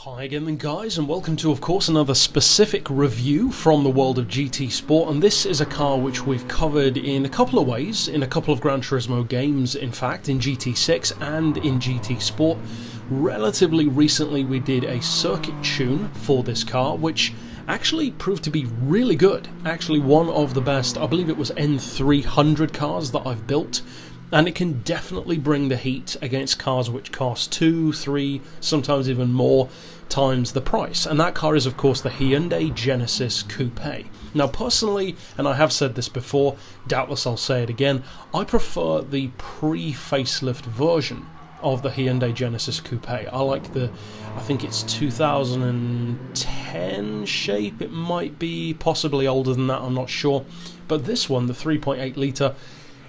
Hi again then guys, and welcome to of course another specific review from the world of GT Sport, and this is a car which we've covered in a couple of ways, in a couple of Gran Turismo games in fact, in GT6 and in GT Sport. Relatively recently we did a circuit tune for this car which actually proved to be really good, actually one of the best, I believe it was N300 cars that I've built. And it can definitely bring the heat against cars which cost 2, 3, sometimes even more times the price. And that car is of course the Hyundai Genesis Coupe. Now personally, and I have said this before, doubtless I'll say it again, I prefer the pre-facelift version of the Hyundai Genesis Coupe. I like I think it's 2010 shape, it might be possibly older than that, I'm not sure. But this one, the 3.8 litre,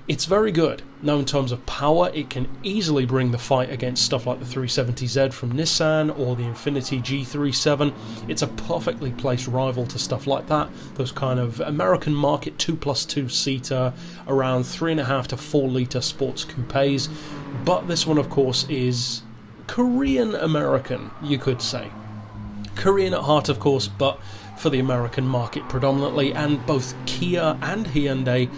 it's very good. Now in terms of power, it can easily bring the fight against stuff like the 370Z from Nissan or the Infiniti G37. It's a perfectly placed rival to stuff like that, those kind of American market 2+2 seater, around 3.5 to 4 litre sports coupes. But this one of course is Korean American, you could say. Korean at heart of course, but for the American market predominantly, and both Kia and Hyundai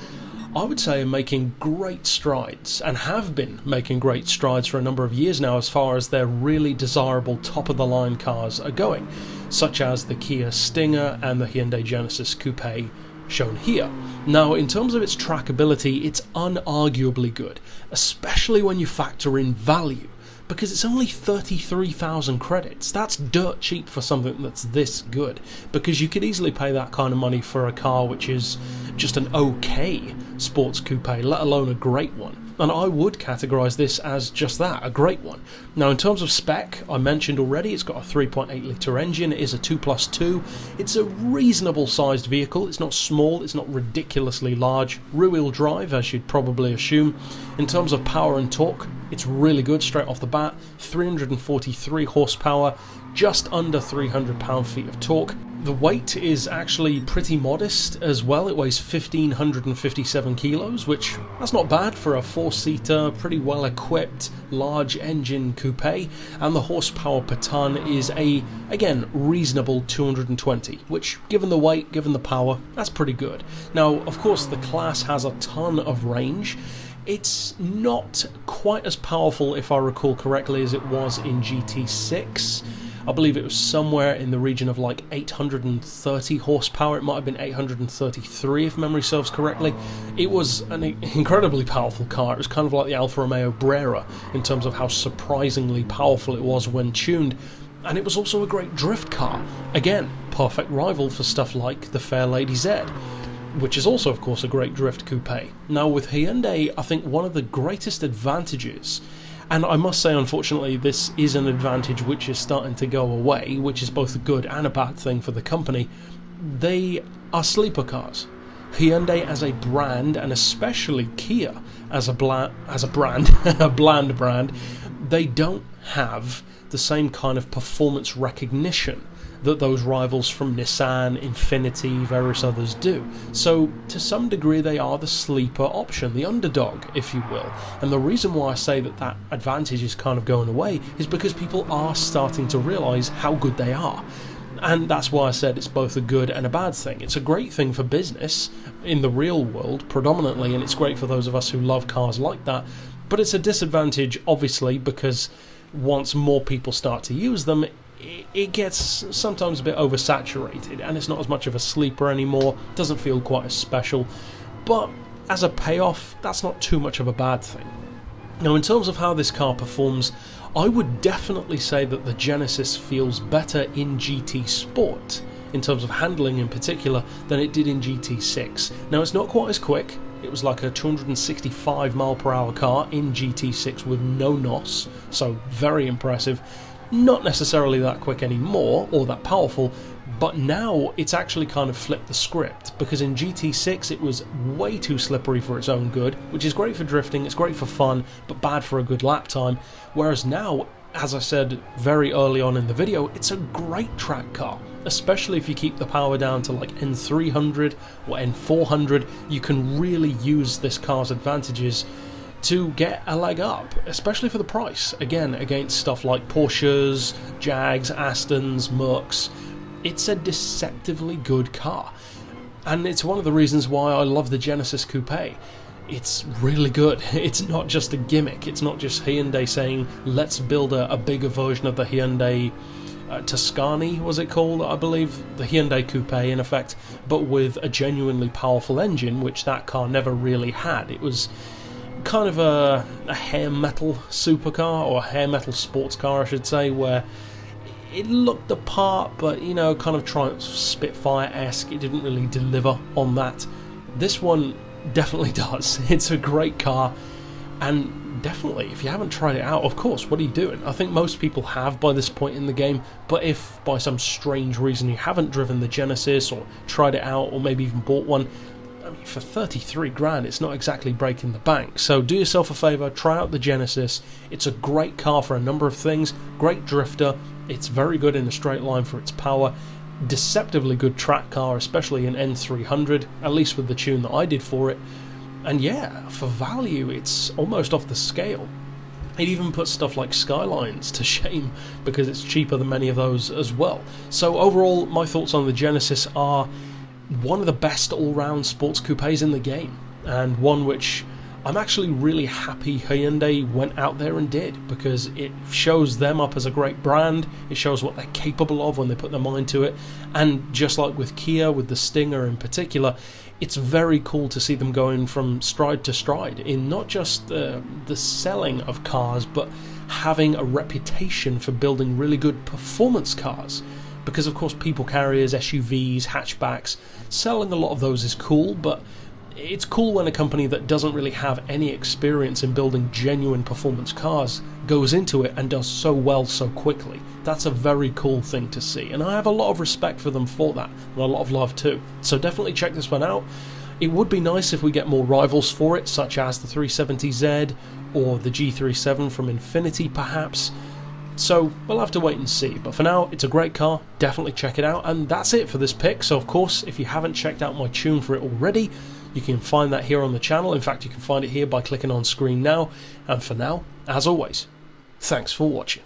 I would say are making great strides, and have been making great strides for a number of years now as far as their really desirable top-of-the-line cars are going, such as the Kia Stinger and the Hyundai Genesis Coupe shown here. Now, in terms of its trackability, it's unarguably good, especially when you factor in value, because it's only 33,000 credits. That's dirt cheap for something that's this good, because you could easily pay that kind of money for a car which is just an okay sports coupe, let alone a great one. And I would categorise this as just that, a great one. Now in terms of spec, I mentioned already, it's got a 3.8 litre engine, it is a 2+2, it's a reasonable sized vehicle, it's not small, it's not ridiculously large, rear-wheel drive as you'd probably assume. In terms of power and torque, it's really good straight off the bat, 343 horsepower, just under 300 pound-feet of torque. The weight is actually pretty modest as well, it weighs 1,557 kilos, which that's not bad for a four-seater, pretty well-equipped, large engine coupe, and the horsepower per tonne is again, reasonable 220, which, given the weight, given the power, that's pretty good. Now, of course, the class has a ton of range. It's not quite as powerful, if I recall correctly, as it was in GT6. I believe it was somewhere in the region of like 830 horsepower. It might have been 833 if memory serves correctly. It was an incredibly powerful car. It was kind of like the Alfa Romeo Brera in terms of how surprisingly powerful it was when tuned. And it was also a great drift car. Again, perfect rival for stuff like the Fairlady Z, which is also of course a great drift coupe. Now with Hyundai, I think one of the greatest advantages, and I must say unfortunately this is an advantage which is starting to go away, which is both a good and a bad thing for the company, they are sleeper cars. Hyundai as a brand, and especially Kia as a brand, a bland brand, they don't have the same kind of performance recognition that those rivals from Nissan, Infiniti, various others do. So to some degree they are the sleeper option, the underdog if you will. And the reason why I say that that advantage is kind of going away is because people are starting to realise how good they are. And that's why I said it's both a good and a bad thing. It's a great thing for business in the real world predominantly, and it's great for those of us who love cars like that, but it's a disadvantage obviously because once more people start to use them, it gets sometimes a bit oversaturated and it's not as much of a sleeper anymore, doesn't feel quite as special, but as a payoff that's not too much of a bad thing. Now in terms of how this car performs, I would definitely say that the Genesis feels better in GT Sport, in terms of handling in particular, than it did in GT6. Now it's not quite as quick, it was like a 265 mph car in GT6 with no NOS, so very impressive. Not necessarily that quick anymore, or that powerful, but now it's actually kind of flipped the script, because in GT6 it was way too slippery for its own good, which is great for drifting, it's great for fun, but bad for a good lap time, whereas now, as I said very early on in the video, it's a great track car, especially if you keep the power down to like N300 or N400, you can really use this car's advantages to get a leg up, especially for the price. Again, against stuff like Porsches, Jags, Astons, Mercs. It's a deceptively good car. And it's one of the reasons why I love the Genesis Coupe. It's really good. It's not just a gimmick. It's not just Hyundai saying, let's build a bigger version of the Hyundai Tuscany, was it called? I believe the Hyundai Coupe, in effect, but with a genuinely powerful engine, which that car never really had. It was kind of a hair metal supercar, or a hair metal sports car, I should say, where it looked the part, but, you know, kind of Triumph Spitfire-esque. It didn't really deliver on that. This one definitely does. It's a great car, and definitely, if you haven't tried it out, of course, what are you doing? I think most people have by this point in the game, but if by some strange reason you haven't driven the Genesis or tried it out or maybe even bought one, I mean, for 33 grand, it's not exactly breaking the bank. So do yourself a favour, try out the Genesis. It's a great car for a number of things. Great drifter. It's very good in a straight line for its power. Deceptively good track car, especially in N300, at least with the tune that I did for it. And yeah, for value, it's almost off the scale. It even puts stuff like Skylines to shame because it's cheaper than many of those as well. So overall, my thoughts on the Genesis are one of the best all-round sports coupes in the game, and one which I'm actually really happy Hyundai went out there and did, because it shows them up as a great brand. It shows what they're capable of when they put their mind to it. And just like with Kia, with the Stinger in particular, it's very cool to see them going from stride to stride in not just the selling of cars, but having a reputation for building really good performance cars. Because of course people carriers, SUVs, hatchbacks, selling a lot of those is cool, but it's cool when a company that doesn't really have any experience in building genuine performance cars goes into it and does so well so quickly. That's a very cool thing to see, and I have a lot of respect for them for that, and a lot of love too. So definitely check this one out. It would be nice if we get more rivals for it, such as the 370Z or the G37 from Infiniti perhaps. So we'll have to wait and see, but for now it's a great car. Definitely check it out, and that's it for this pick. So of course, if you haven't checked out my tune for it already, you can find that here on the channel. In fact, you can find it here by clicking on screen now. And for now, as always, thanks for watching.